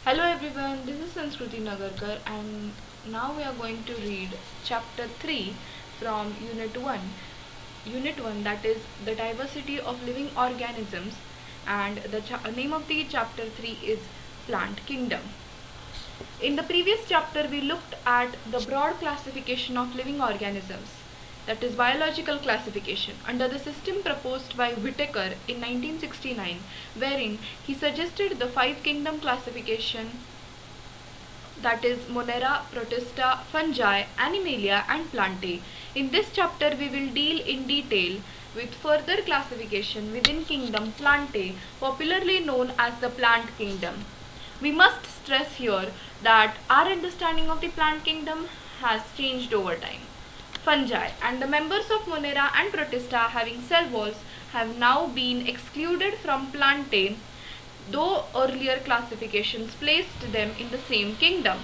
Hello everyone, this is Sanskruti Nagarkar and now we are going to read chapter 3 from Unit 1. Unit 1, that is the diversity of living organisms, and the name of the chapter 3 is Plant Kingdom. In the previous chapter we looked at the broad classification of living organisms, that is biological classification, under the system proposed by Whittaker in 1969, wherein he suggested the 5 kingdom classification, that is Monera, Protista, Fungi, Animalia and Plantae. In this chapter we will deal in detail with further classification within kingdom Plantae, popularly known as the plant kingdom. We must stress here that our understanding of the plant kingdom has changed over time. Fungi and the members of Monera and Protista having cell walls have now been excluded from Plantae, though earlier classifications placed them in the same kingdom.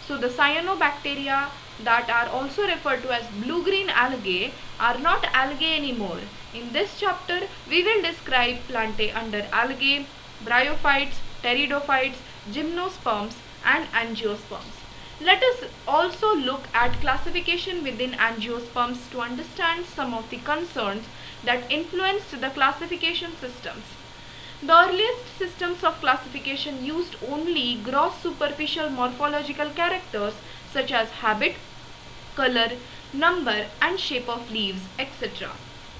So the cyanobacteria, that are also referred to as blue-green algae, are not algae anymore. In this chapter we will describe Plantae under algae, Bryophytes, Pteridophytes, Gymnosperms and Angiosperms. Let us also look at classification within Angiosperms to understand some of the concerns that influenced the classification systems. The earliest systems of classification used only gross superficial morphological characters such as habit, color, number and shape of leaves, etc.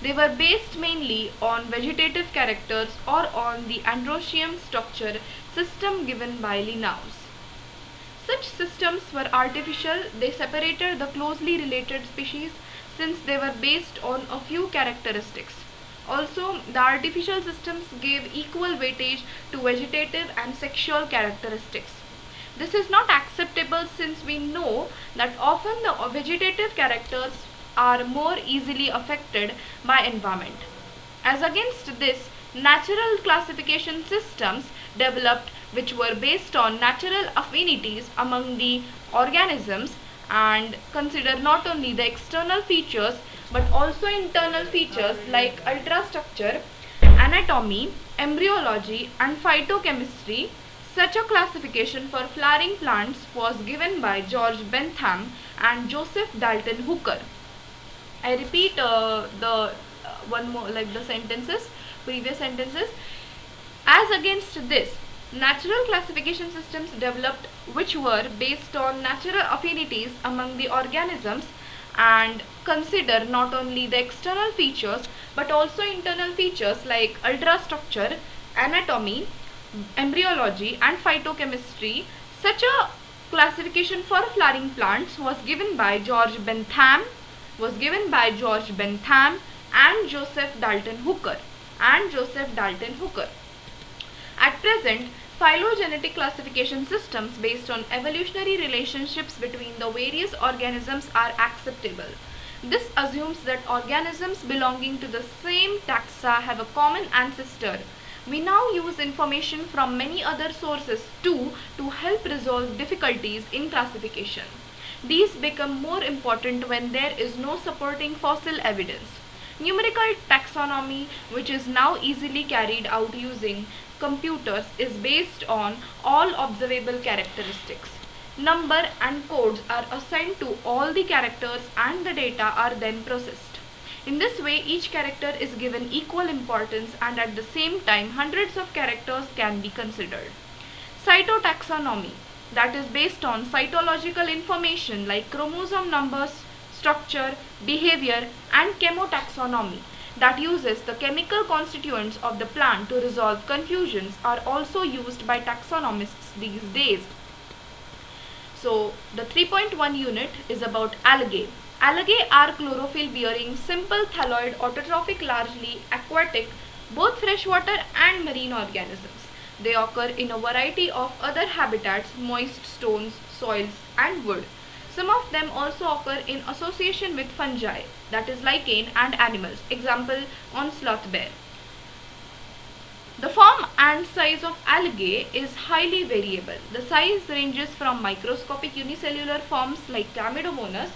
They were based mainly on vegetative characters or on the androecium structure system given by Linnaeus. Such systems were artificial. They separated the closely related species since they were based on a few characteristics. Also, the artificial systems gave equal weightage to vegetative and sexual characteristics. This is not acceptable since we know that often the vegetative characters are more easily affected by environment. As against this, natural classification systems developed which were based on natural affinities among the organisms and consider not only the external features but also internal features like ultrastructure, anatomy, embryology and phytochemistry. Such a classification for flowering plants was given by George Bentham and Joseph Dalton Hooker. I repeat one more, like the sentences, previous sentences. As against this, natural classification systems developed which were based on natural affinities among the organisms and consider not only the external features but also internal features like ultrastructure, anatomy, embryology and phytochemistry. Such a classification for flowering plants was given by George Bentham and Joseph Dalton Hooker. At present, phylogenetic classification systems based on evolutionary relationships between the various organisms are acceptable. This assumes that organisms belonging to the same taxa have a common ancestor. We now use information from many other sources too to help resolve difficulties in classification. These become more important when there is no supporting fossil evidence. Numerical taxonomy, which is now easily carried out using computers, is based on all observable characteristics. Number and codes are assigned to all the characters and the data are then processed. In this way, each character is given equal importance and at the same time hundreds of characters can be considered. Cytotaxonomy, that is based on cytological information like chromosome numbers, structure, behavior and chemotaxonomy, that uses the chemical constituents of the plant to resolve confusions, are also used by taxonomists these days. So the 3.1 unit is about algae. Algae are chlorophyll bearing simple thalloid autotrophic, largely aquatic, both freshwater and marine organisms. They occur in a variety of other habitats, moist stones, soils and wood. Some of them also occur in association with fungi, that is lichen, and animals, example on sloth bear. The form and size of algae is highly variable. The size ranges from microscopic unicellular forms like Chlamydomonas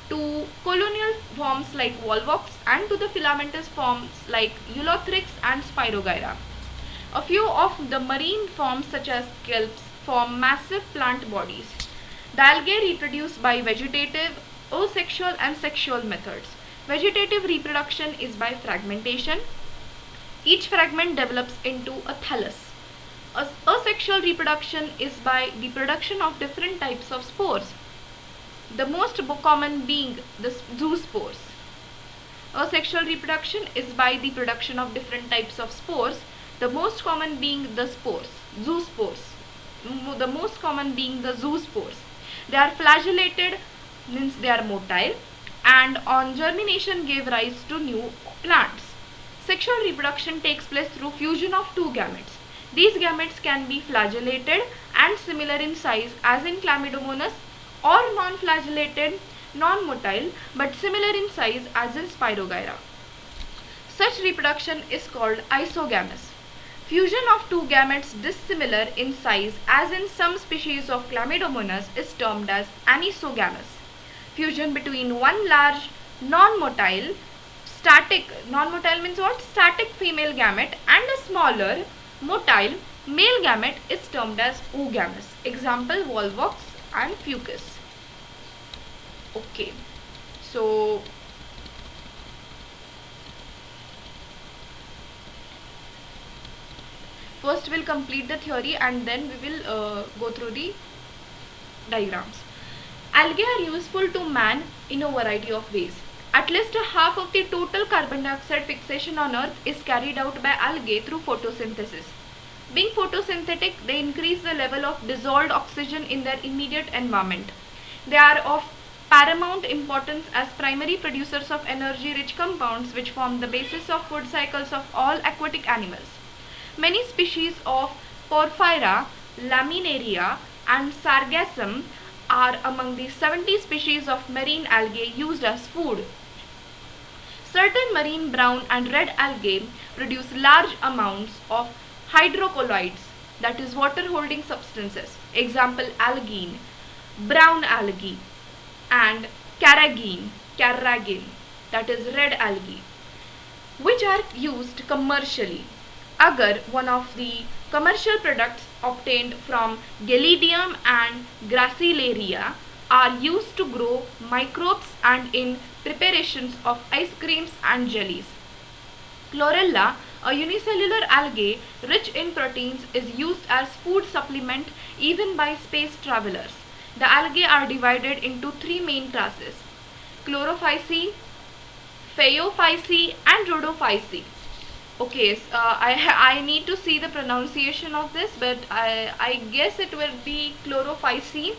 to colonial forms like volvox and to the filamentous forms like Eulothrix and Spirogyra. A few of the marine forms such as kelps, form massive plant bodies. The algae reproduce by vegetative, asexual and sexual methods. Vegetative reproduction is by fragmentation. Each fragment develops into a thallus. Asexual reproduction is by the production of different types of spores, the most common being the zoospores. Asexual reproduction is by the production of different types of spores, the most common being the spores, zoospores. The most common being the zoospores. They are flagellated, means they are motile, and on germination give rise to new plants. Sexual reproduction takes place through fusion of two gametes. These gametes can be flagellated and similar in size as in Chlamydomonas, or non-flagellated, non-motile, but similar in size as in Spirogyra. Such reproduction is called isogamous. Fusion of two gametes dissimilar in size as in some species of Chlamydomonas is termed as anisogamous. Fusion between one large non-motile, non-motile means what? Static female gamete and a smaller motile male gamete is termed as oogamous. Example, volvox and fucus. Okay, so first we'll complete the theory and then we will go through the diagrams. Algae are useful to man in a variety of ways. At least half of the total carbon dioxide fixation on Earth is carried out by algae through photosynthesis. Being photosynthetic, they increase the level of dissolved oxygen in their immediate environment. They are of paramount importance as primary producers of energy-rich compounds which form the basis of food cycles of all aquatic animals. Many species of Porphyra, Laminaria and Sargassum are among the 70 species of marine algae used as food. Certain marine brown and red algae produce large amounts of hydrocolloids, that is water-holding substances. Example, algine, brown algae, and carrageen, that is red algae, which are used commercially. Agar, one of the commercial products obtained from Gelidium and Gracilaria, are used to grow microbes and in preparations of ice creams and jellies. Chlorella, a unicellular algae rich in proteins, is used as food supplement even by space travelers. The algae are divided into three main classes: Chlorophysi, Phaeophysi and Rhodophysi. Okay, I need to see the pronunciation of this, but I guess it will be Chlorophysi,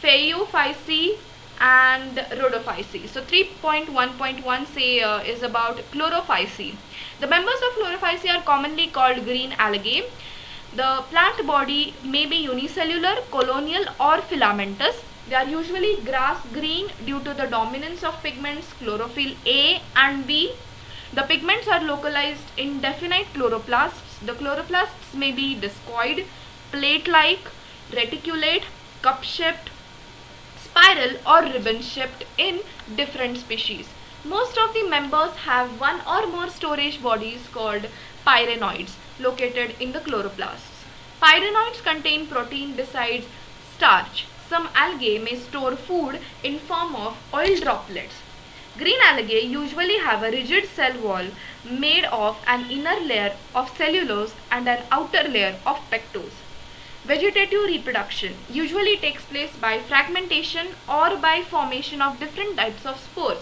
Phaeophysi and Rhodophysi. So 3.1.1 say is about Chlorophysi. The members of Chlorophysi are commonly called green algae. The plant body may be unicellular, colonial or filamentous. They are usually grass green due to the dominance of pigments chlorophyll A and B. The pigments are localized in definite chloroplasts. The chloroplasts may be discoid, plate-like, reticulate, cup-shaped, spiral or ribbon-shaped in different species. Most of the members have one or more storage bodies called pyrenoids located in the chloroplasts. Pyrenoids contain protein besides starch. Some algae may store food in form of oil droplets. Green algae usually have a rigid cell wall made of an inner layer of cellulose and an outer layer of pectose. Vegetative reproduction usually takes place by fragmentation or by formation of different types of spores.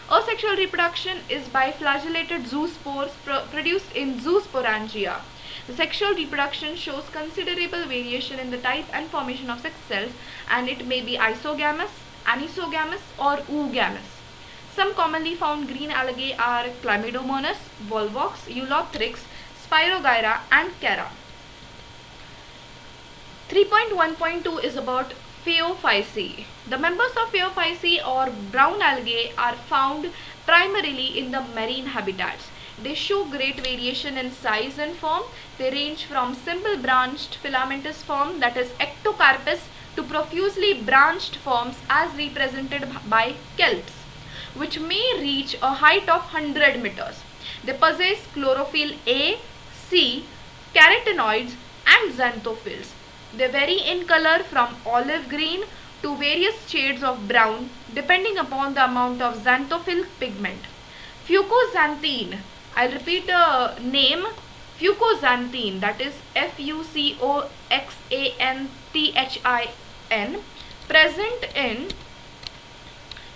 Asexual reproduction is by flagellated zoospores produced in zoosporangia. The sexual reproduction shows considerable variation in the type and formation of sex cells, and it may be isogamous, anisogamous or oogamous. Some commonly found green algae are Chlamydomonas, Volvox, Eulothrix, Spirogyra and Chara. 3.1.2 is about Phaeophysi. The members of Phaeophysi or brown algae are found primarily in the marine habitats. They show great variation in size and form. They range from simple branched filamentous form, that is ectocarpus, to profusely branched forms as represented by kelps, which may reach a height of 100 meters. They possess chlorophyll A, C, carotenoids and xanthophylls. They vary in color from olive green to various shades of brown depending upon the amount of xanthophyll pigment. Fucoxanthine, I'll repeat the name, fucoxanthin, that is Fucoxanthin, present in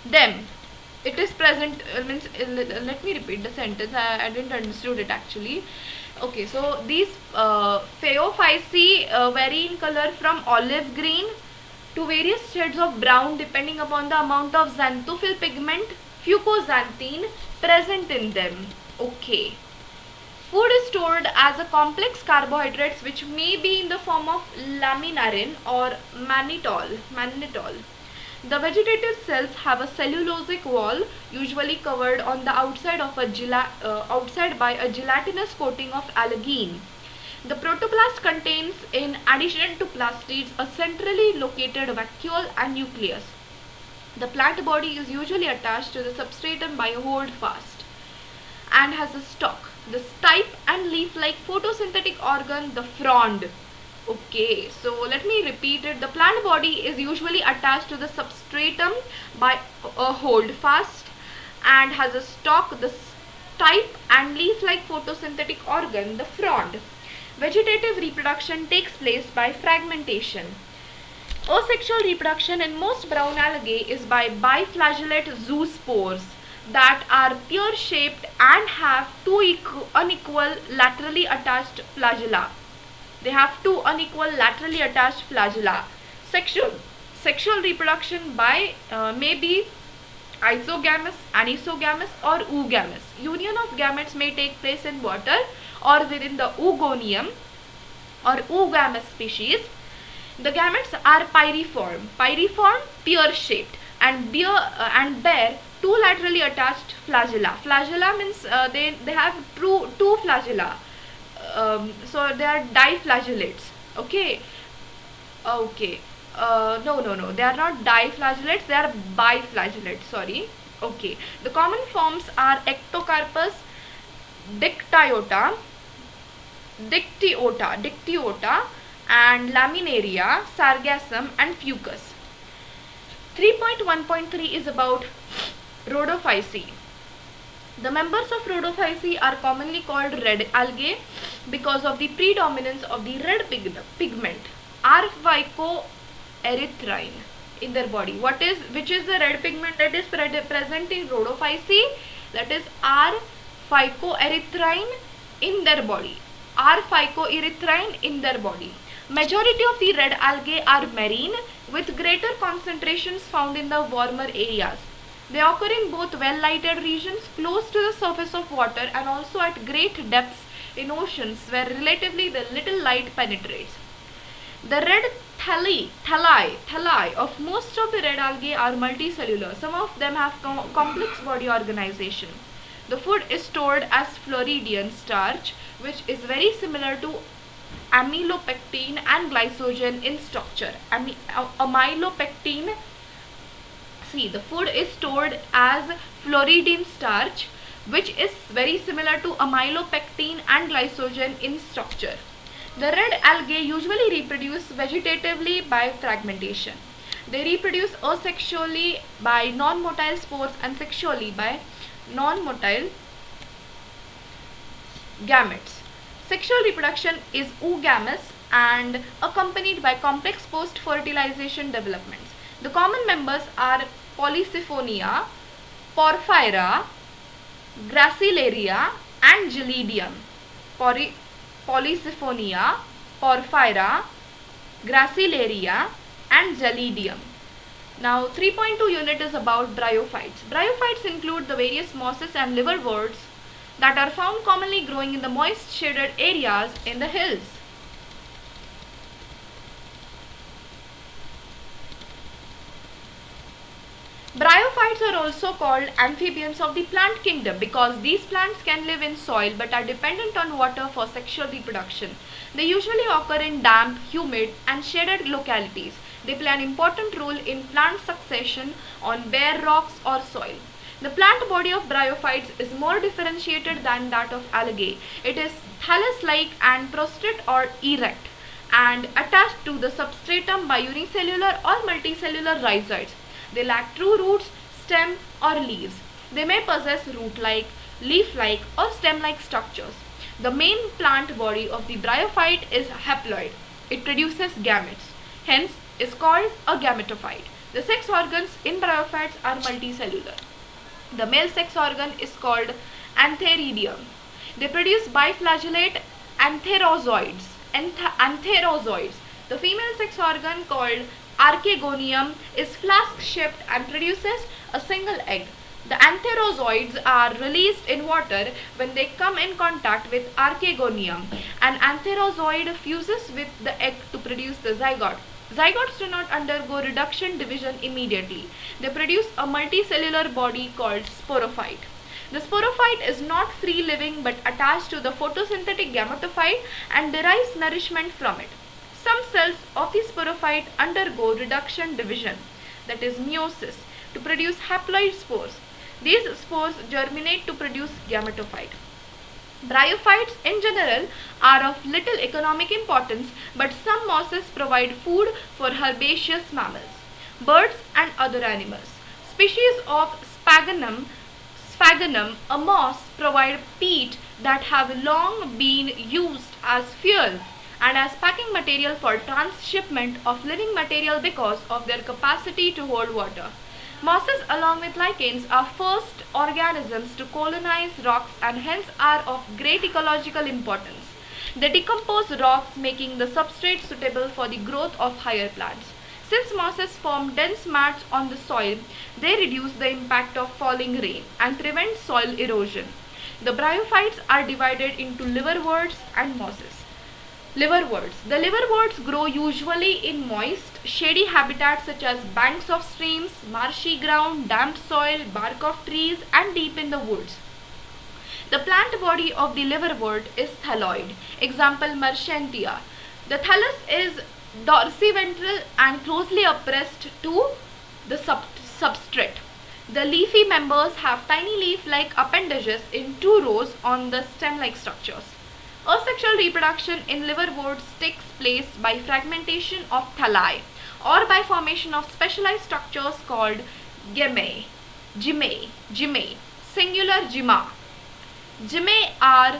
them. It is present, let me repeat the sentence, I didn't understood it actually. Okay, so these Phaeophyci vary in color from olive green to various shades of brown depending upon the amount of xanthophyll pigment, fucoxanthin, present in them. Okay. Food is stored as a complex carbohydrates which may be in the form of laminarin or mannitol. The vegetative cells have a cellulosic wall, usually covered on the outside of outside by a gelatinous coating of algae. The protoplast contains, in addition to plastids, a centrally located vacuole and nucleus. The plant body is usually attached to the substratum by a holdfast and has a stalk. The stipe and leaf-like photosynthetic organ, the frond. Okay, so let me repeat it. The plant body is usually attached to the substratum by a holdfast and has a stalk, the stipe and leaf-like photosynthetic organ, the frond. Vegetative reproduction takes place by fragmentation. Asexual reproduction in most brown algae is by biflagellate zoospores that are pear-shaped and have two unequal laterally attached flagella. They have two unequal laterally attached flagella. Sexual reproduction by may be isogamous, anisogamous or oogamous. Union of gametes may take place in water or within the oogonium or oogamous species. The gametes are pyriform, pear-shaped and bear two laterally attached flagella. Flagella means they have two flagella. So they are diflagellates. Okay. No, they are not diflagellates, they are biflagellates, sorry. Okay, the common forms are Ectocarpus, dictyota, and Laminaria, Sargassum and Fucus. 3.1.3 is about Rhodophyci. The members of Rhodophyci are commonly called red algae because of the predominance of the red pigment, R-phycoerythrine, in their body. Which is the red pigment that is present in Rhodophyci? That is R-phycoerythrine in their body. R-phycoerythrine in their body. Majority of the red algae are marine with greater concentrations found in the warmer areas. They occur in both well-lighted regions close to the surface of water and also at great depths in oceans where relatively the little light penetrates. The red thalli of most of the red algae are multicellular. Some of them have complex body organization. The food is stored as Floridian starch, which is very similar to amylopectin and glycogen in structure. Amylopectin. See, the food is stored as Floridian starch, which is very similar to amylopectin and glycogen in structure. The red algae usually reproduce vegetatively by fragmentation. They reproduce asexually by non-motile spores and sexually by non-motile gametes. Sexual reproduction is oogamous and accompanied by complex post-fertilization developments. The common members are Polysiphonia, Porphyra, Gracilaria and Gelidium. Polysiphonia, Porphyra, Gracilaria and Gelidium. Now 3.2 unit is about Bryophytes. Bryophytes include the various mosses and liverworts that are found commonly growing in the moist shaded areas in the hills. Bryophytes are also called amphibians of the plant kingdom because these plants can live in soil but are dependent on water for sexual reproduction. They usually occur in damp, humid and shaded localities. They play an important role in plant succession on bare rocks or soil. The plant body of Bryophytes is more differentiated than that of algae. It is thallus-like and prostrate or erect and attached to the substratum by unicellular or multicellular rhizoids. They lack true roots, stem or leaves. They may possess root-like, leaf-like or stem-like structures. The main plant body of the bryophyte is haploid. It produces gametes, hence is called a gametophyte. The sex organs in bryophytes are multicellular. The male sex organ is called antheridium. They produce biflagellate antherozoids. The female sex organ called archegonium is flask-shaped and produces a single egg. The antherozoids are released in water when they come in contact with archegonium. An antherozoid fuses with the egg to produce the zygote. Zygotes do not undergo reduction division immediately. They produce a multicellular body called sporophyte. The sporophyte is not free living but attached to the photosynthetic gametophyte and derives nourishment from it. Some cells of the sporophyte undergo reduction division, that is meiosis, to produce haploid spores. These spores germinate to produce gametophyte. Bryophytes in general are of little economic importance, but some mosses provide food for herbaceous mammals, birds and other animals. Species of sphagnum, a moss, provide peat that have long been used as fuel and as packing material for transshipment of living material because of their capacity to hold water. Mosses along with lichens are first organisms to colonize rocks and hence are of great ecological importance. They decompose rocks, making the substrate suitable for the growth of higher plants. Since mosses form dense mats on the soil, they reduce the impact of falling rain and prevent soil erosion. The bryophytes are divided into liverworts and mosses. Liverworts. The liverworts grow usually in moist, shady habitats such as banks of streams, marshy ground, damp soil, bark of trees, and deep in the woods. The plant body of the liverwort is thalloid. Example, Marchantia. The thallus is dorsiventral and closely oppressed to the substrate. The leafy members have tiny leaf-like appendages in 2 rows on the stem-like structures. Asexual reproduction in liverworts takes place by fragmentation of thalli or by formation of specialized structures called gymae, singular gyma. Gymae are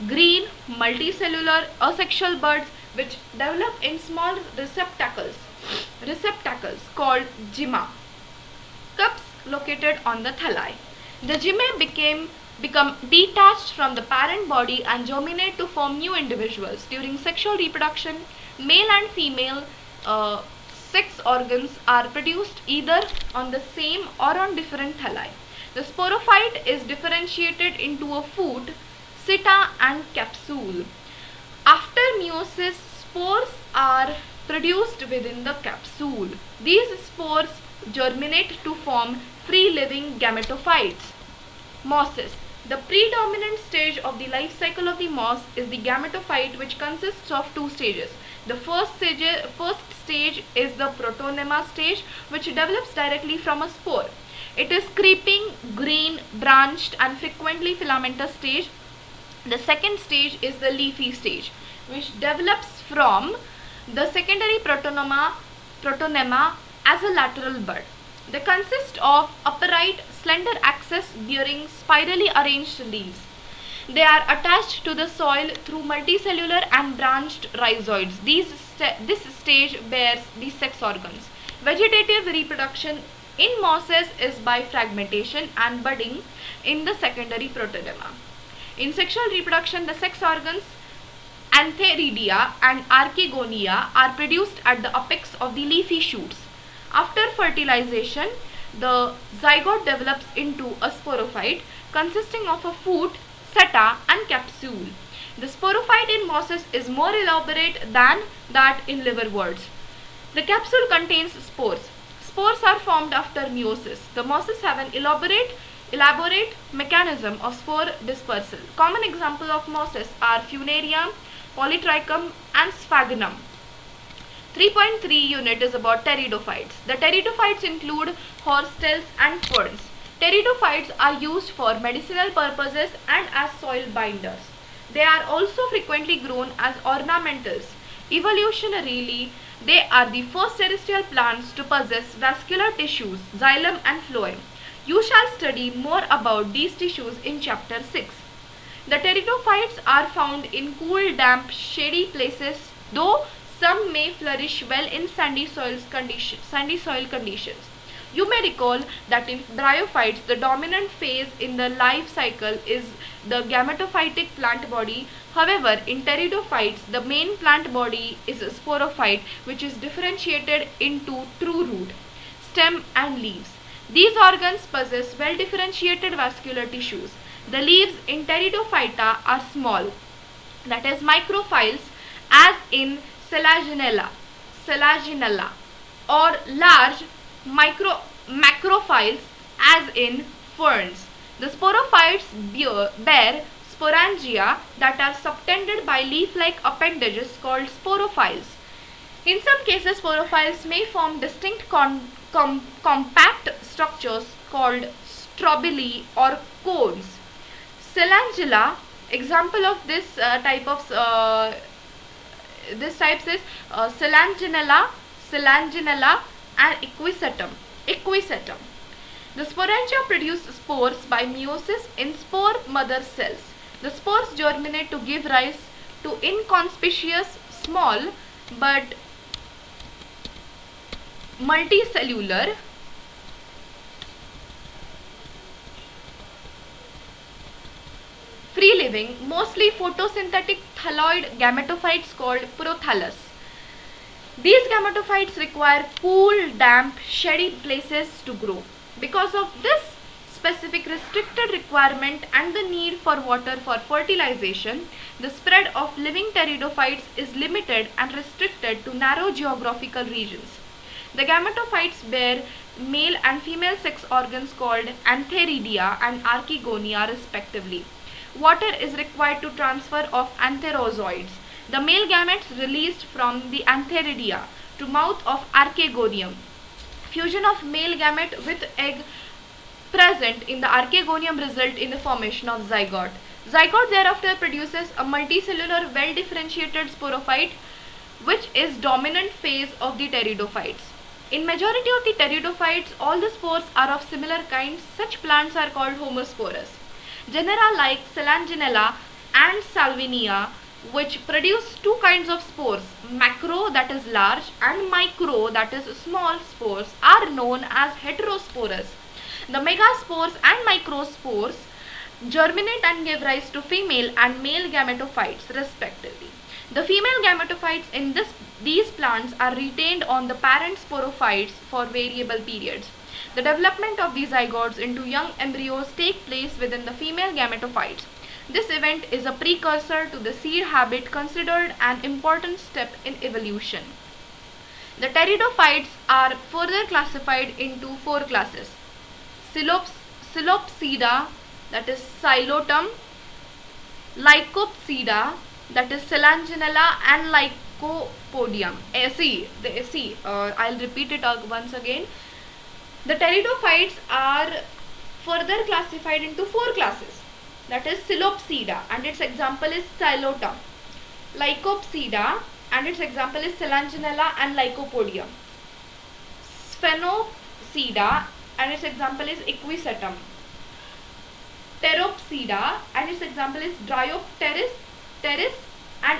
green, multicellular, asexual buds which develop in small receptacles called gyma, cups located on the thalli. The gymae become detached from the parent body and germinate to form new individuals. During sexual reproduction, male and female sex organs are produced either on the same or on different thalli. The sporophyte is differentiated into a foot, seta and capsule. After meiosis, spores are produced within the capsule. These spores germinate to form free-living gametophytes. Mosses. The predominant stage of the life cycle of the moss is the gametophyte, which consists of 2 stages. The first stage is the protonema stage, which develops directly from a spore. It is creeping, green, branched and frequently filamentous stage. The second stage is the leafy stage, which develops from the secondary protonema as a lateral bud. They consist of upright, slender axis bearing spirally arranged leaves. They are attached to the soil through multicellular and branched rhizoids. This stage bears the sex organs. Vegetative reproduction in mosses is by fragmentation and budding in the secondary protonema. In sexual reproduction, the sex organs Antheridia and Archegonia are produced at the apex of the leafy shoots. After fertilization, the zygote develops into a sporophyte consisting of a foot, seta and capsule. The sporophyte in mosses is more elaborate than that in liverworts. The capsule contains spores. Spores are formed after meiosis. The mosses have an elaborate mechanism of spore dispersal. Common examples of mosses are Funaria, Polytrichum and Sphagnum. 3.3 unit is about Pteridophytes. The Pteridophytes include horsetails and ferns. Pteridophytes are used for medicinal purposes and as soil binders. They are also frequently grown as ornamentals. Evolutionarily, they are the first terrestrial plants to possess vascular tissues, xylem and phloem. You shall study more about these tissues in chapter 6. The pteridophytes are found in cool, damp, shady places, though some may flourish well in sandy soil conditions. You may recall that in bryophytes, the dominant phase in the life cycle is the gametophytic plant body. However, in pteridophytes, the main plant body is a sporophyte, which is differentiated into true root, stem and leaves. These organs possess well differentiated vascular tissues. The leaves in Pteridophyta are small, that is microphyles, as in Selaginella, or large macrophyles, as in ferns. The sporophytes bear sporangia that are subtended by leaf-like appendages called sporophyles. In some cases, sporophyles may form distinct compact structures called strobili or cones. Selangilla, example of this types is Selanginella and equisetum. The sporangia produce spores by meiosis in spore mother cells. The spores germinate to give rise to inconspicuous small but multicellular free-living, mostly photosynthetic thalloid gametophytes called prothallus. These gametophytes require cool, damp, shady places to grow. Because of this specific restricted requirement and the need for water for fertilization, the spread of living pteridophytes is limited and restricted to narrow geographical regions. The gametophytes bear male and female sex organs called antheridia and archegonia respectively. Water is required to transfer of antherozoids. The male gametes released from the antheridia to mouth of archegonium. Fusion of male gamete with egg present in the archegonium result in the formation of zygote. Zygote thereafter produces a multicellular well-differentiated sporophyte, which is dominant phase of the pteridophytes. In majority of the pteridophytes, all the spores are of similar kinds. Such plants are called homosporous. Genera like Selanginella and Salvinia, which produce two kinds of spores, macro, that is large, and micro, that is small spores, are known as heterosporous. The megaspores and microspores germinate and give rise to female and male gametophytes respectively. The female gametophytes in these plants are retained on the parent sporophytes for variable periods. The development of these zygotes into young embryos take place within the female gametophytes. This event is a precursor to the seed habit, considered an important step in evolution. The pteridophytes are further classified into four classes: Psilopsida, that is Xylotum; Lycopsida, that is Selanginella; and Lycopodium. I'll repeat it once again. The pteridophytes are further classified into four classes, that is Psilopsida, and its example is Xylotum; Lycopsida, and its example is Selanginella and Lycopodium; Sphenopsida, and its example is Equisetum; Pteropsida, and its example is Bryopteris and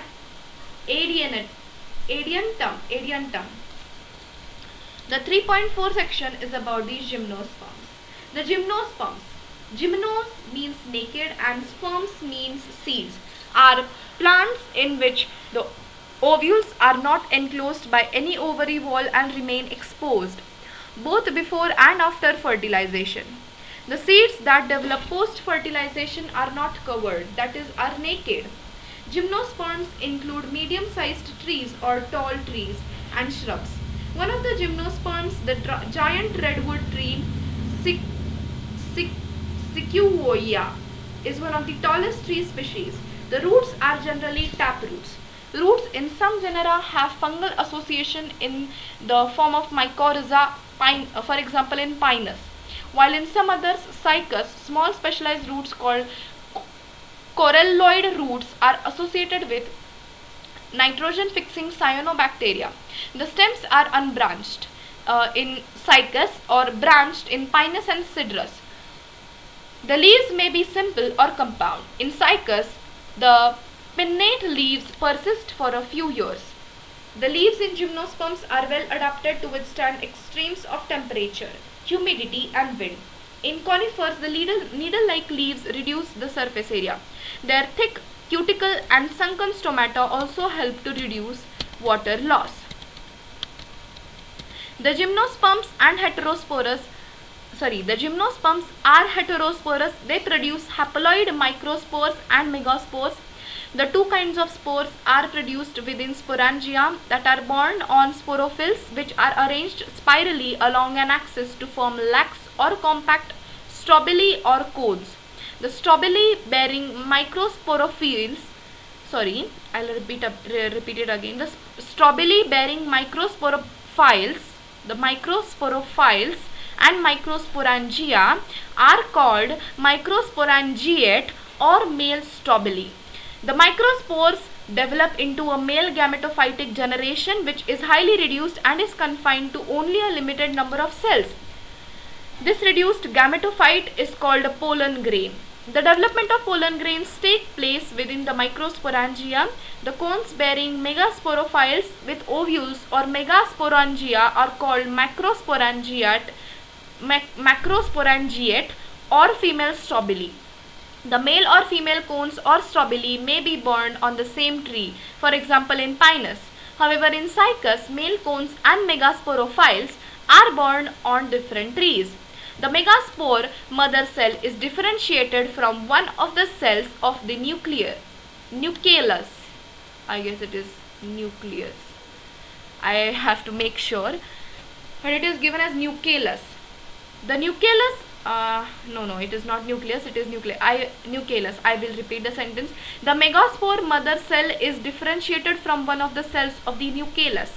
Adiantum. The 3.4 section is about the gymnosperms. The gymnosperms, gymnos means naked and sperms means seeds, are plants in which the ovules are not enclosed by any ovary wall and remain exposed, both before and after fertilization. The seeds that develop post-fertilization are not covered, that is, are naked. Gymnosperms include medium-sized trees or tall trees and shrubs. One of the gymnosperms, the giant redwood tree Sequoia, is one of the tallest tree species. The roots are generally taproots. Roots in some genera have fungal association in the form of mycorrhiza, for example in Pinus, while in some others, Cycas, small specialized roots called corelloid roots are associated with nitrogen fixing cyanobacteria. The stems are unbranched in Cycas or branched in Pinus and Cedrus. The leaves may be simple or compound. In Cycas, the pinnate leaves persist for a few years. The leaves in Gymnosperms are well adapted to withstand extremes of temperature, humidity and wind. In conifers, the needle-like leaves reduce the surface area. Their thick cuticle and sunken stomata also help to reduce water loss. The Gymnosperms are heterosporous. They produce haploid microspores and megaspores. The two kinds of spores are produced within sporangia that are borne on sporophylls, which are arranged spirally along an axis to form lax or compact stabili or cones. The stabili bearing microsporophylls, the stabili bearing microsporophyles and microsporangia are called microsporangiate or male stabili. The microspores develop into a male gametophytic generation which is highly reduced and is confined to only a limited number of cells. This reduced gametophyte is called a pollen grain. The development of pollen grains take place within the microsporangia. The cones bearing megasporophiles with ovules or megasporangia are called macrosporangiate or female stabili. The male or female cones or stabili may be borne on the same tree, for example in Pinus. However, in Cycas, male cones and megasporophiles are borne on different trees. The megaspore mother cell is differentiated from one of the cells of the nucleus. I guess it is nucleus. I have to make sure, but it is given as nucleus. The nucleus, it is not nucleus, it is nucleus. I will repeat the sentence. The megaspore mother cell is differentiated from one of the cells of the nucleus.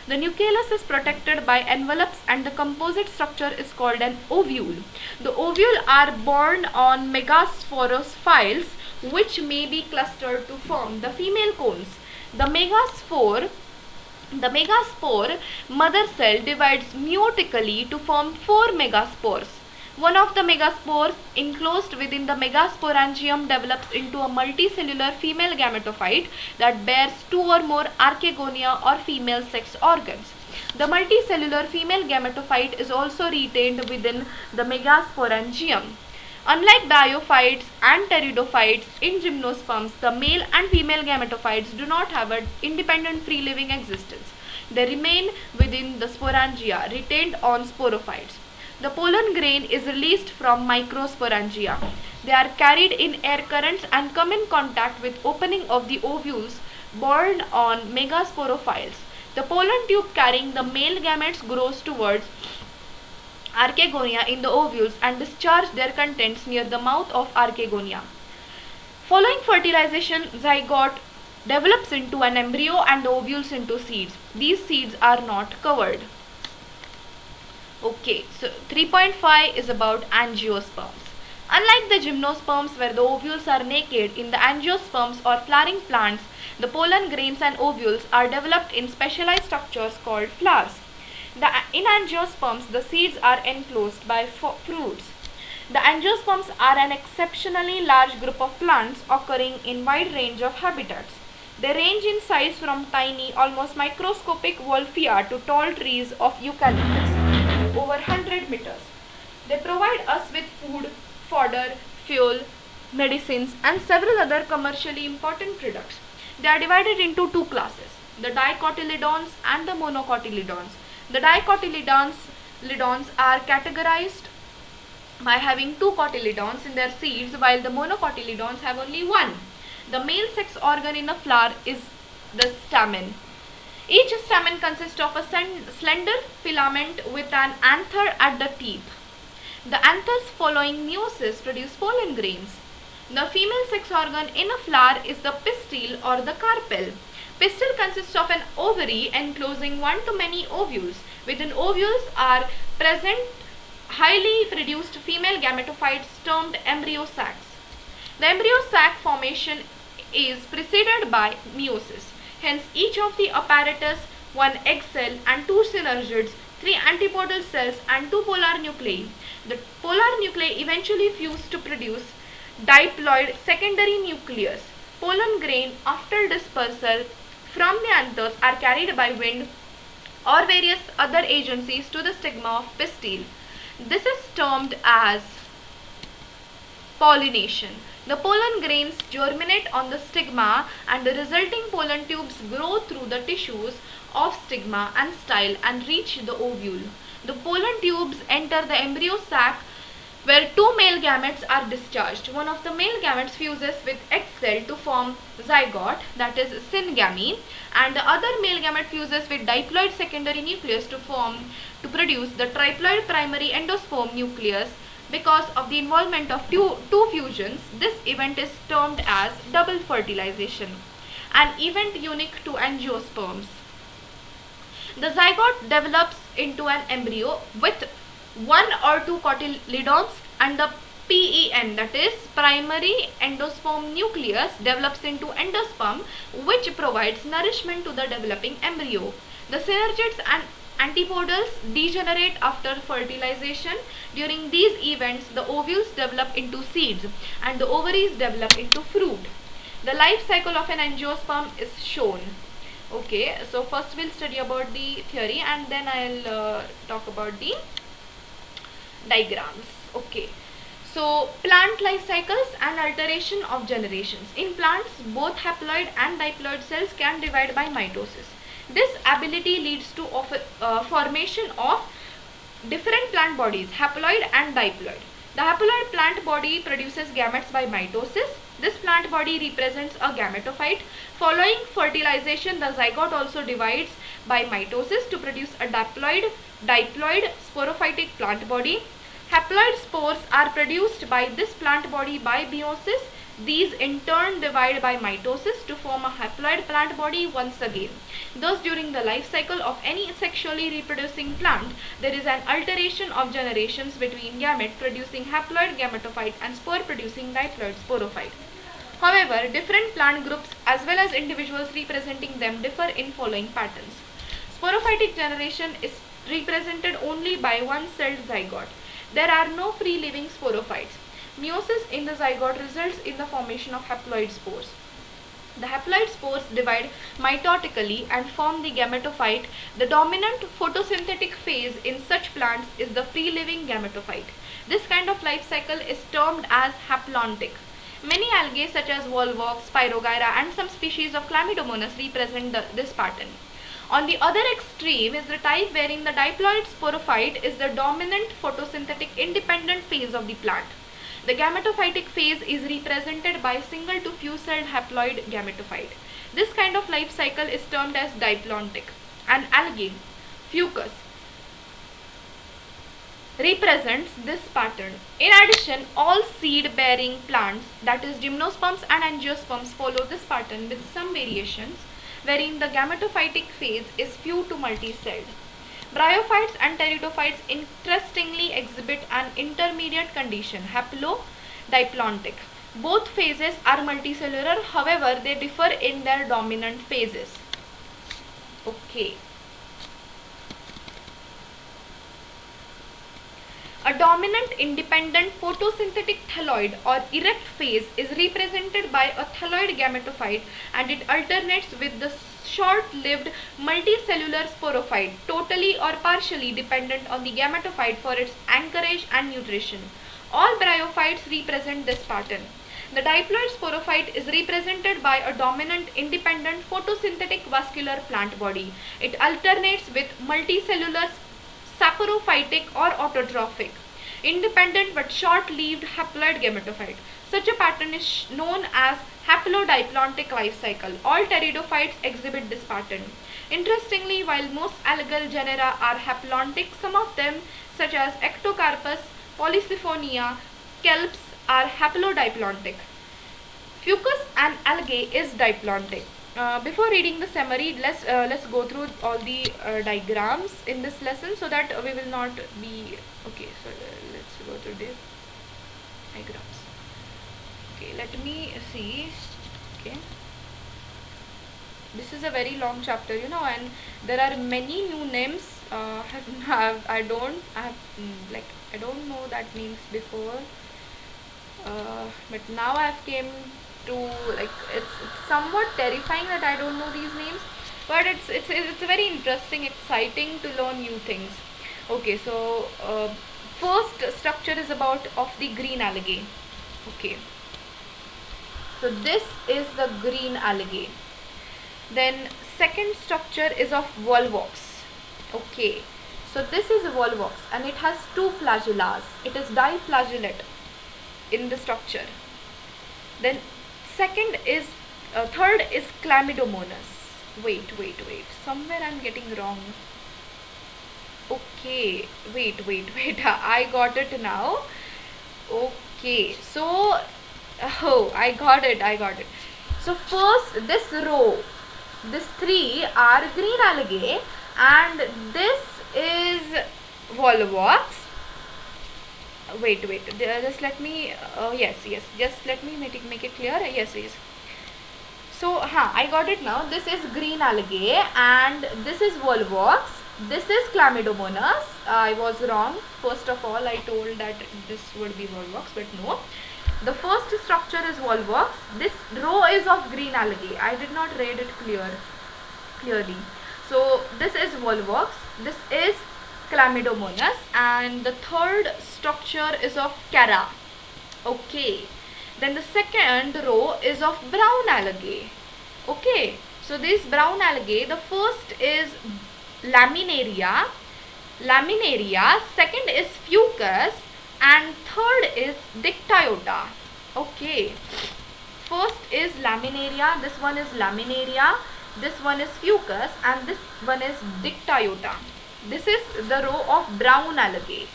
The nucleus is protected by envelopes and the composite structure is called an ovule. The ovule are borne on megasporophiles which may be clustered to form the female cones. The megaspore mother cell divides meiotically to form 4 megaspores. One of the megaspores enclosed within the megasporangium develops into a multicellular female gametophyte that bears 2 or more archegonia or female sex organs. The multicellular female gametophyte is also retained within the megasporangium. Unlike Bryophytes and Pteridophytes, in Gymnosperms, the male and female gametophytes do not have an independent free-living existence. They remain within the sporangia, retained on sporophytes. The pollen grain is released from microsporangia. They are carried in air currents and come in contact with opening of the ovules borne on megasporophiles. The pollen tube carrying the male gametes grows towards archegonia in the ovules and discharge their contents near the mouth of archegonia. Following fertilization, zygote develops into an embryo and the ovules into seeds. These seeds are not covered. Okay, so 3.5 is about angiosperms. Unlike the gymnosperms where the ovules are naked, in the angiosperms or flowering plants, the pollen grains and ovules are developed in specialized structures called flowers. In angiosperms, the seeds are enclosed by fruits. The angiosperms are an exceptionally large group of plants occurring in wide range of habitats. They range in size from tiny, almost microscopic wolfia to tall trees of eucalyptus, over 100 meters. They provide us with food, fodder, fuel, medicines and several other commercially important products. They are divided into two classes, the dicotyledons and the monocotyledons. The dicotyledons are categorized by having 2 cotyledons in their seeds, while the monocotyledons have only 1. The male sex organ in a flower is the stamen. Each stamen consists of a slender filament with an anther at the tip. The anthers following meiosis produce pollen grains. The female sex organ in a flower is the pistil or the carpel. Pistil consists of an ovary enclosing one to many ovules. Within ovules are present highly reduced female gametophytes termed embryo sacs. The embryo sac formation is preceded by meiosis. Hence, each of the apparatus, one egg cell and two synergids, three antipodal cells and two polar nuclei. The polar nuclei eventually fuse to produce diploid secondary nucleus. Pollen grain, after dispersal from the anthers, are carried by wind or various other agencies to the stigma of pistil. This is termed as pollination. The pollen grains germinate on the stigma and the resulting pollen tubes grow through the tissues of stigma and style and reach the ovule. The pollen tubes enter the embryo sac where two male gametes are discharged. One of the male gametes fuses with egg cell to form zygote, that is syngamy, and the other male gamete fuses with diploid secondary nucleus to produce the triploid primary endosperm nucleus. Because of the involvement of two fusions, this event is termed as double fertilization, an event unique to angiosperms. The zygote develops into an embryo with one or two cotyledons, and the PEN, that is primary endosperm nucleus, develops into endosperm, which provides nourishment to the developing embryo. The synergids and antipodals degenerate after fertilization. During these events, the ovules develop into seeds and the ovaries develop into fruit. The life cycle of an angiosperm is shown. Okay, so first we'll study about the theory and then I'll talk about the diagrams. Okay, so plant life cycles and alteration of generations. In plants, both haploid and diploid cells can divide by mitosis. This ability leads to formation of different plant bodies, haploid and diploid. The haploid plant body produces gametes by mitosis. This plant body represents a gametophyte. Following fertilization, the zygote also divides by mitosis to produce a diploid sporophytic plant body. Haploid spores are produced by this plant body by meiosis. These in turn divide by mitosis to form a haploid plant body once again. Thus, during the life cycle of any sexually reproducing plant, there is an alteration of generations between gamete producing haploid gametophyte and spore producing diploid sporophyte. However, different plant groups as well as individuals representing them differ in following patterns. Sporophytic generation is represented only by one-celled zygote. There are no free-living sporophytes. Meiosis in the zygote results in the formation of haploid spores. The haploid spores divide mitotically and form the gametophyte. The dominant photosynthetic phase in such plants is the free-living gametophyte. This kind of life cycle is termed as haplontic. Many algae such as volvox, Pyrogyra and some species of Chlamydomonas represent this pattern. On the other extreme is the type wherein the diploid sporophyte is the dominant photosynthetic independent phase of the plant. The gametophytic phase is represented by single to few-celled haploid gametophyte. This kind of life cycle is termed as diplontic. An algae, fucus, represents this pattern. In addition, all seed-bearing plants, that is Gymnosperms and Angiosperms, follow this pattern with some variations, wherein the gametophytic phase is few to multi-celled. Bryophytes and Pteridophytes interestingly exhibit an intermediate condition, haplodiplonic. Both phases are multicellular, however, they differ in their dominant phases. Okay. A dominant independent photosynthetic thalloid or erect phase is represented by a thalloid gametophyte, and it alternates with the short-lived multicellular sporophyte, totally or partially dependent on the gametophyte for its anchorage and nutrition. All bryophytes represent this pattern. The diploid sporophyte is represented by a dominant independent photosynthetic vascular plant body. It alternates with multicellular saprophytic or autotrophic, independent but short-lived haploid gametophyte. Such a pattern is known as haplodiplonic life cycle. All pteridophytes exhibit this pattern. Interestingly, while most algal genera are haplontic, some of them such as Ectocarpus, Polysiphonia, kelps are haplodiplonic. Fucus and algae is diplonic. Before reading the summary, let's go through all the diagrams in this lesson so that we will not be okay. So let's go through the diagrams. Okay, let me see. Okay, this is a very long chapter, and there are many new names. I don't know that names before, but now I've came to, like, it's somewhat terrifying that I don't know these names, but it's very interesting, exciting to learn new things. Okay, so first structure is of the green algae. Okay, so this is the green algae. Then second structure is of volvox. Okay, so this is a volvox and it has two flagellas. It is diflagellate in the structure. Then third is chlamydomonas. Wait, somewhere I'm getting wrong. Okay, wait, I got it now. Okay, so I got it. So first, this row, these three are green algae, and this is volvox. Wait, just let me, yes, just let me make it clear. Yes. So, I got it now. This is green algae and this is volvox. This is chlamydomonas. I was wrong. First of all, I told that this would be volvox, but no. The first structure is volvox. This row is of green algae. I did not read it clearly. So, this is volvox. This is chlamydomonas, and the third structure is of chara. Okay, then the second row is of brown algae. Okay, so this brown algae, the first is laminaria, second is fucus, and third is dictyota. Okay, first is laminaria, this one is laminaria, this one is fucus, and this one is dictyota. This is the row of brown algae.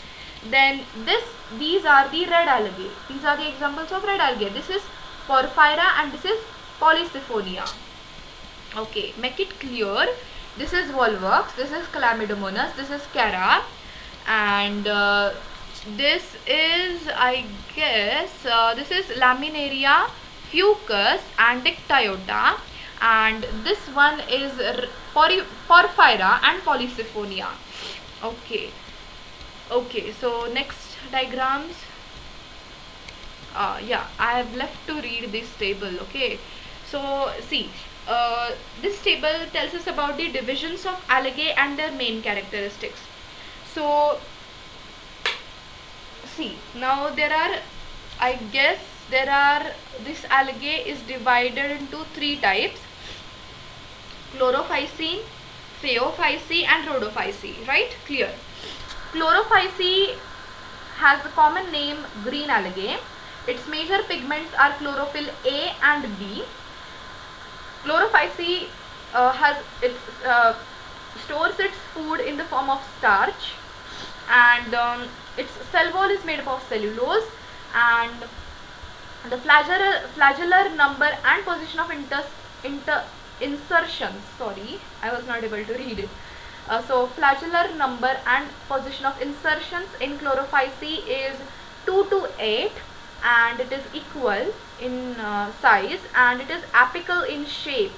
Then these are the red algae. These are the examples of red algae. This is Porphyra and this is Polysiphonia. Okay, make it clear. This is volvox, this is chlamydomonas, this is chara, and this is, I guess, this is laminaria, fucus, and dictyota, and this one is Porphyra and Polysiphonia. Okay, so next diagrams. Yeah, I have left to read this table. Okay, so see, this table tells us about the divisions of algae and their main characteristics. So see, now this algae is divided into three types: Chlorophycine, Phaeophyce, and Rhodophyce. Right? Clear. Chlorophyce has the common name green algae. Its major pigments are chlorophyll A and B. Chlorophyce stores its food in the form of starch, and its cell wall is made up of cellulose, and the flagellar number and position of insertions. Sorry, I was not able to read it. So flagellar number and position of insertions in Chlorophyce is 2 to 8, and it is equal in size, and it is apical in shape.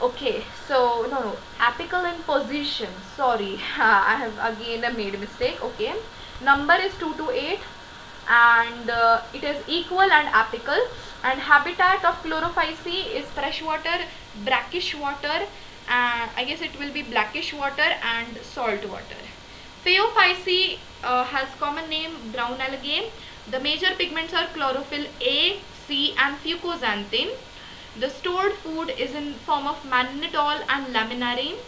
Okay, so no, apical in position. Sorry, I have again made a mistake. Okay, number is 2 to 8, and it is equal and apical, and habitat of Chlorophyce is freshwater, brackish water, and I guess it will be blackish water and salt water. Phaeophyce has common name brown algae. The major pigments are chlorophyll A, C, and fucoxanthin. The stored food is in form of mannitol and laminarine,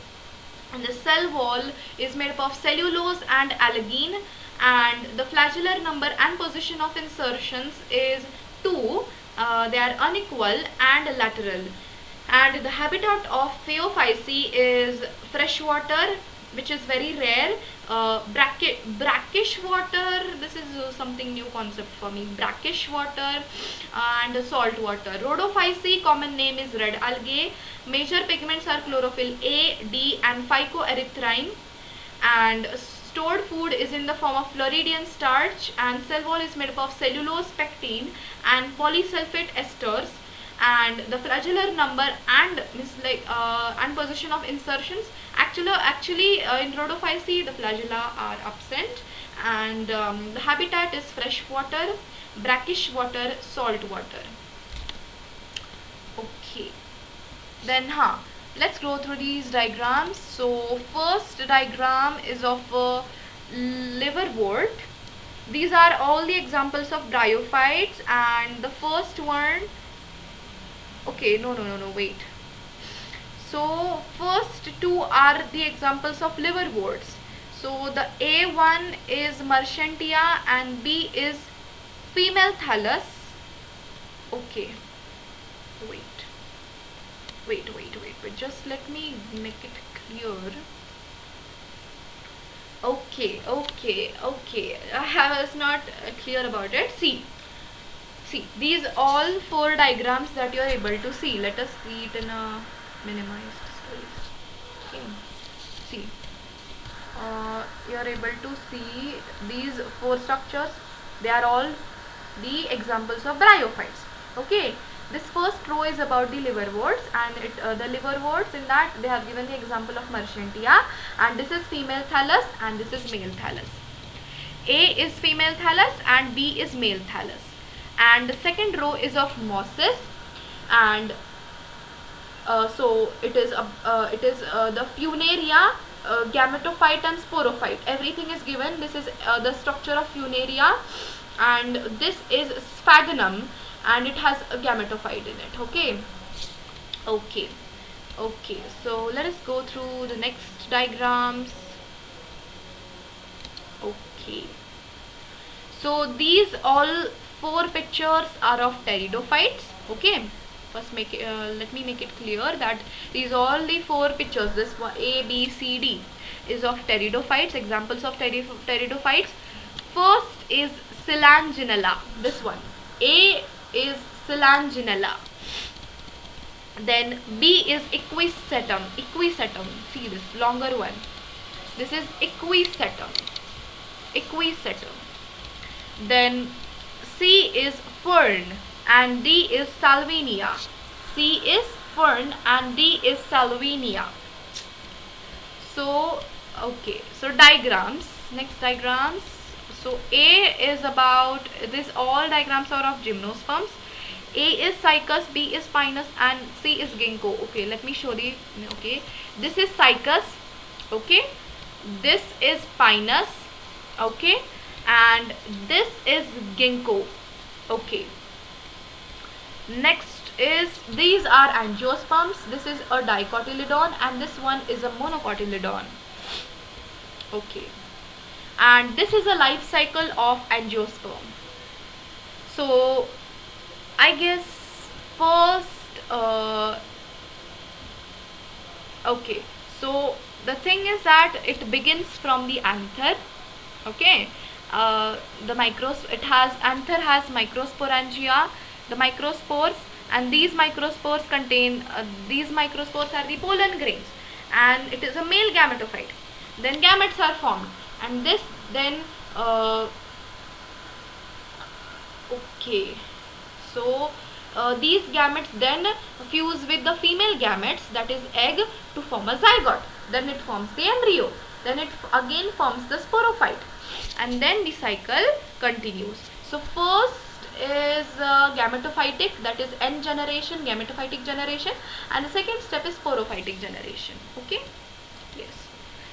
and the cell wall is made up of cellulose and algine, and the flagellar number and position of insertions is 2. They are unequal and lateral. And the habitat of Phaeophyce is freshwater, which is very rare, brackish water, this is something new concept for me, brackish water, and salt water. Rhodophyce, common name is red algae. Major pigments are chlorophyll A, D, and phycoerythrine, and stored food is in the form of Floridian starch, and cell wall is made up of cellulose, pectin, and polysulfate esters, And the flagellar number and and position of insertions, actually in Rhodophysi the flagella are absent, and the habitat is fresh water, brackish water, salt water. Okay, then let's go through these diagrams. So first diagram is of liverwort. These are all the examples of bryophytes, and the first one, okay, no, wait. So first two are the examples of liverworts. So the A1 is Merchantia and B is female thallus. Okay, wait, just let me make it clear. Okay, I was not clear about it. See, these all four diagrams that you are able to see. Let us see it in a minimized space. Okay, see, you are able to see these four structures. They are all the examples of bryophytes. Okay, this first row is about the liverworts, and the liverworts, in that they have given the example of Merchantia, and this is female thallus and this is male thallus. A is female thallus and B is male thallus. And the second row is of mosses, and so it is the funaria, gametophyte and sporophyte. Everything is given. This is the structure of funaria, and this is sphagnum, and it has a gametophyte in it. Okay, so let us go through the next diagrams. Okay, so these all four pictures are of pteridophytes. Okay, first let me make it clear that these all the four pictures, this one A, B, C, D, is of pteridophytes, examples of pteridophytes. First is Silanginella, this one. A is Silanginella. Then B is Equisetum. See this longer one. This is Equisetum. Then C is Fern and D is Salvinia. C is Fern and D is Salvinia. So okay, so diagrams, next diagrams. So A is about this, all diagrams are of Gymnosperms. A is Cycas, B is Pinus and C is Ginkgo. Okay, let me show the, okay, this is Cycas, okay, this is Pinus, okay, and this is Ginkgo. Okay, next is, these are Angiosperms. This is a dicotyledon and this one is a monocotyledon. Okay, and this is a life cycle of Angiosperm. So I guess first okay, so the thing is that it begins from the anther. Okay, anther has microsporangia, the microspores, and these microspores contain these microspores are the pollen grains, and it is a male gametophyte. Then gametes are formed, and this then okay, so these gametes then fuse with the female gametes, that is egg, to form a zygote. Then it forms the embryo. Then it again forms the sporophyte, and then the cycle continues. So first is gametophytic, that is N generation, gametophytic generation, and the second step is sporophytic generation. Okay, yes.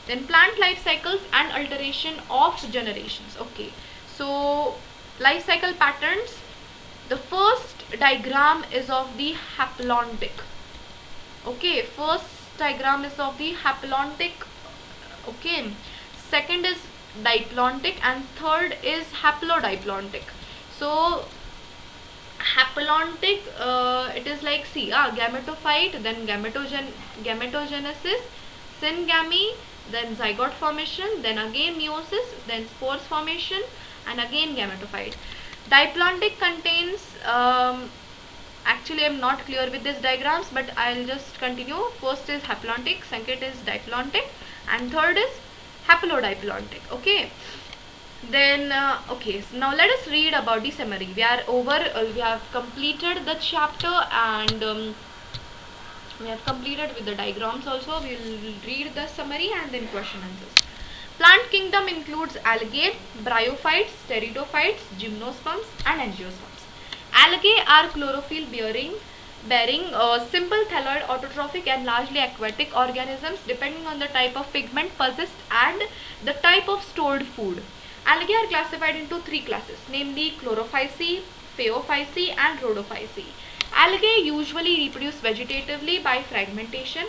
Then plant life cycles and alteration of generations. Okay, so life cycle patterns. The first diagram is of the haplontic. Okay, first diagram is of the haplontic. Okay, second is diplontic and third is haplodiplontic. So haplontic, it is like, see, gametophyte, then gametogenesis, syngamy, then zygote formation, then again meiosis, then spores formation, and again gametophyte. Diplontic contains, actually I am not clear with these diagrams, but I will just continue. First is haplontic, second is diplontic, and third is haplodiplontic. Okay, Then okay, so now let us read about the summary. We have completed the chapter, and we have completed with the diagrams also. We will read the summary and then question answers. Plant kingdom includes algae, bryophytes, pteridophytes, gymnosperms and angiosperms. Algae are chlorophyll bearing simple thalloid autotrophic and largely aquatic organisms depending on the type of pigment possessed and the type of stored food. Algae are classified into three classes, namely Chlorophyceae, Phaeophyceae and Rhodophyceae. Algae usually reproduce vegetatively by fragmentation,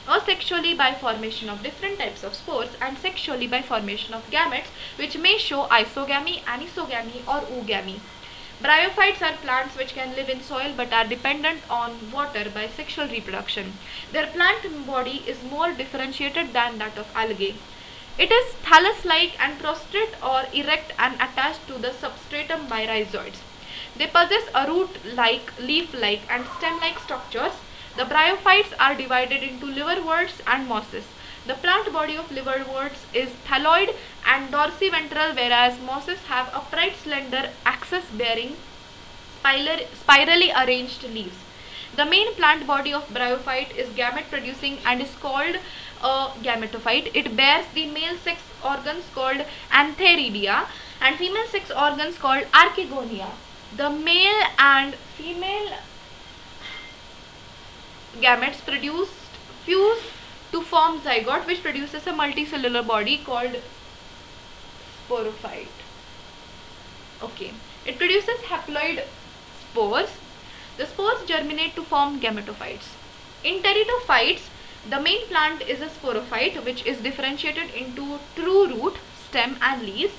asexually by formation of different types of spores, and sexually by formation of gametes which may show isogamy, anisogamy or oogamy. Bryophytes are plants which can live in soil but are dependent on water by sexual reproduction. Their plant body is more differentiated than that of algae. It is thallus-like and prostrate or erect and attached to the substratum by rhizoids. They possess a root-like, leaf-like and stem-like structures. The bryophytes are divided into liverworts and mosses. The plant body of liverworts is thalloid and dorsiventral, whereas mosses have upright, slender, axis-bearing, spirally arranged leaves. The main plant body of bryophyte is gamete-producing and is called a gametophyte. It bears the male sex organs called antheridia and female sex organs called archegonia. The male and female gametes fuse to form zygote, which produces a multicellular body called sporophyte. Okay, it produces haploid spores. The spores germinate to form gametophytes. In pteridophytes, the main plant is a sporophyte, which is differentiated into true root, stem and leaves.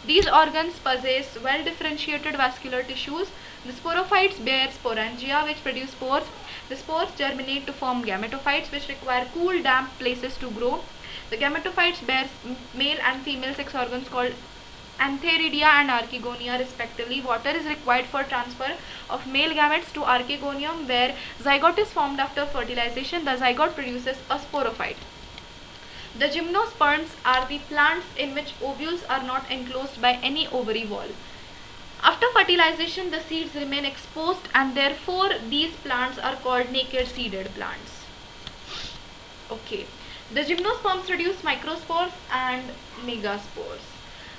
These organs possess well differentiated vascular tissues. The sporophytes bear sporangia which produce spores. The spores germinate to form gametophytes which require cool, damp places to grow. The gametophytes bear male and female sex organs called antheridia and archegonia respectively. Water is required for transfer of male gametes to archegonium, where zygote is formed after fertilization. The zygote produces a sporophyte. The gymnosperms are the plants in which ovules are not enclosed by any ovary wall. After fertilization, the seeds remain exposed and therefore these plants are called naked seeded plants. Okay, the gymnosperms produce microspores and megaspores,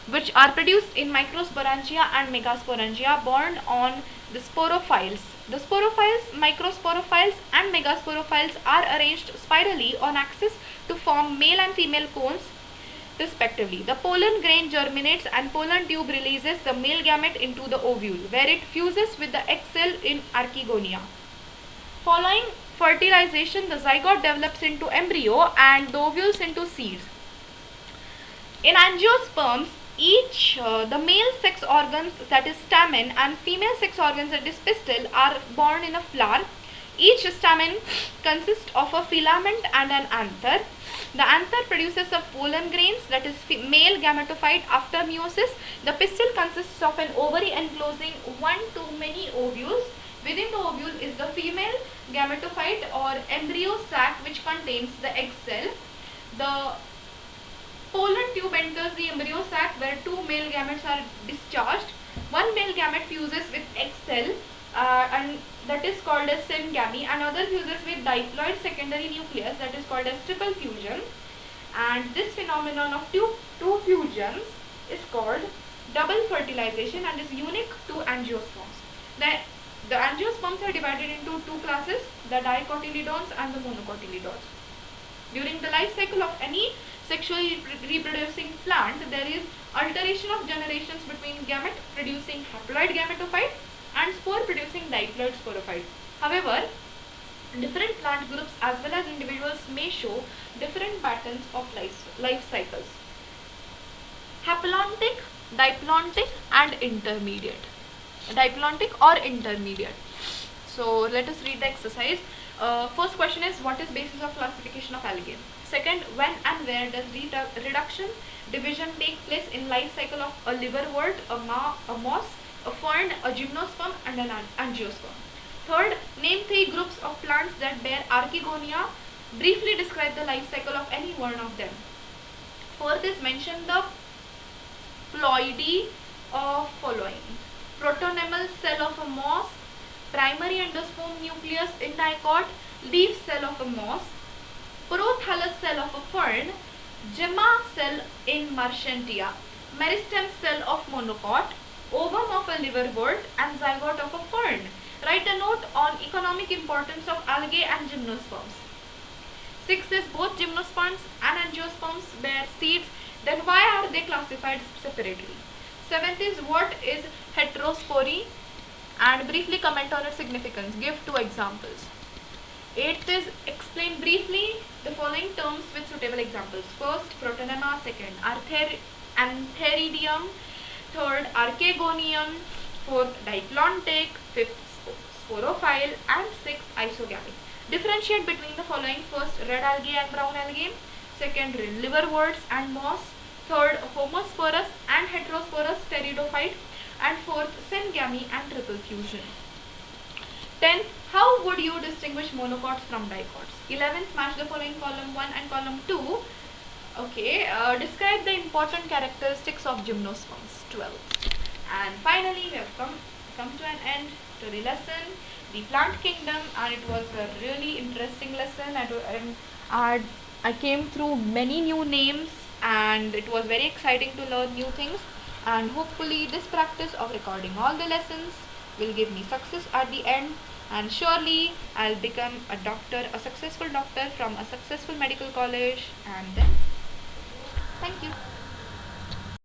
which are produced in microsporangia and megasporangia borne on the sporophyles. The sporophyles, microsporophyles and megasporophyles are arranged spirally on axis to form male and female cones respectively. The pollen grain germinates and pollen tube releases the male gamete into the ovule, where it fuses with the egg cell in archegonia. Following fertilization, the zygote develops into embryo and the ovules into seeds. In angiosperms, the male sex organs, that is stamen, and female sex organs, that is pistil, are born in a flower. Each stamen consists of a filament and an anther. The anther produces of pollen grains, that is male gametophyte. After meiosis, the pistil consists of an ovary enclosing one to many ovules. Within the ovule is the female gametophyte or embryo sac, which contains the egg cell. The pollen tube enters the embryo sac, where two male gametes are discharged. One male gamete fuses with egg cell and that is called as syngamy. Another fuses with diploid secondary nucleus, that is called as triple fusion. And this phenomenon of two fusions is called double fertilization and is unique to angiosperms. The angiosperms are divided into two classes, the dicotyledons and the monocotyledons. During the life cycle of any sexually reproducing plant, there is alteration of generations between gamete producing haploid gametophyte and spore producing diploid sporophyte. However, different plant groups as well as individuals may show different patterns of life cycles. Haplontic, diplontic and intermediate. Diplontic or intermediate. So let us read the exercise. First question is, what is basis of classification of algae? Second, when and where does reduction division take place in life cycle of a liverwort, a moss, a fern, a gymnosperm and an angiosperm? Third, name three groups of plants that bear archegonia. Briefly describe the life cycle of any one of them. Fourth is, mention the ploidy of following: protonemal cell of a moss, primary endosperm nucleus in dicot, leaf cell of a moss, prothallus cell of a fern, gemma cell in Marchantia, meristem cell of monocot, ovum of a liverwort, and zygote of a fern. Write a note on economic importance of algae and gymnosperms. 6 is both gymnosperms and angiosperms bear seeds. Then why are they classified separately? 7th is what is heterospory and briefly comment on its significance. Give 2 examples. 8th is explain briefly the following terms with suitable examples. First, protonema. Second, antheridium. Third, archegonium. Fourth, diplontic. Fifth, sporophile. And sixth, isogamic. Differentiate between the following: first, red algae and brown algae. Second, liverworts and moss. Third, homosporous and heterosporous pteridophyte. And fourth, syngamy and triple fusion. 10th, how would you distinguish monocots from dicots? 11th, match the following column 1 and column 2. Okay, describe the important characteristics of gymnosperms. 12th. And finally, we have come to an end to the lesson, the plant kingdom, and it was a really interesting lesson. I came through many new names, and it was very exciting to learn new things. And hopefully this practice of recording all the lessons will give me success at the end, and surely I'll become a doctor, a successful doctor from a successful medical college. And then thank you.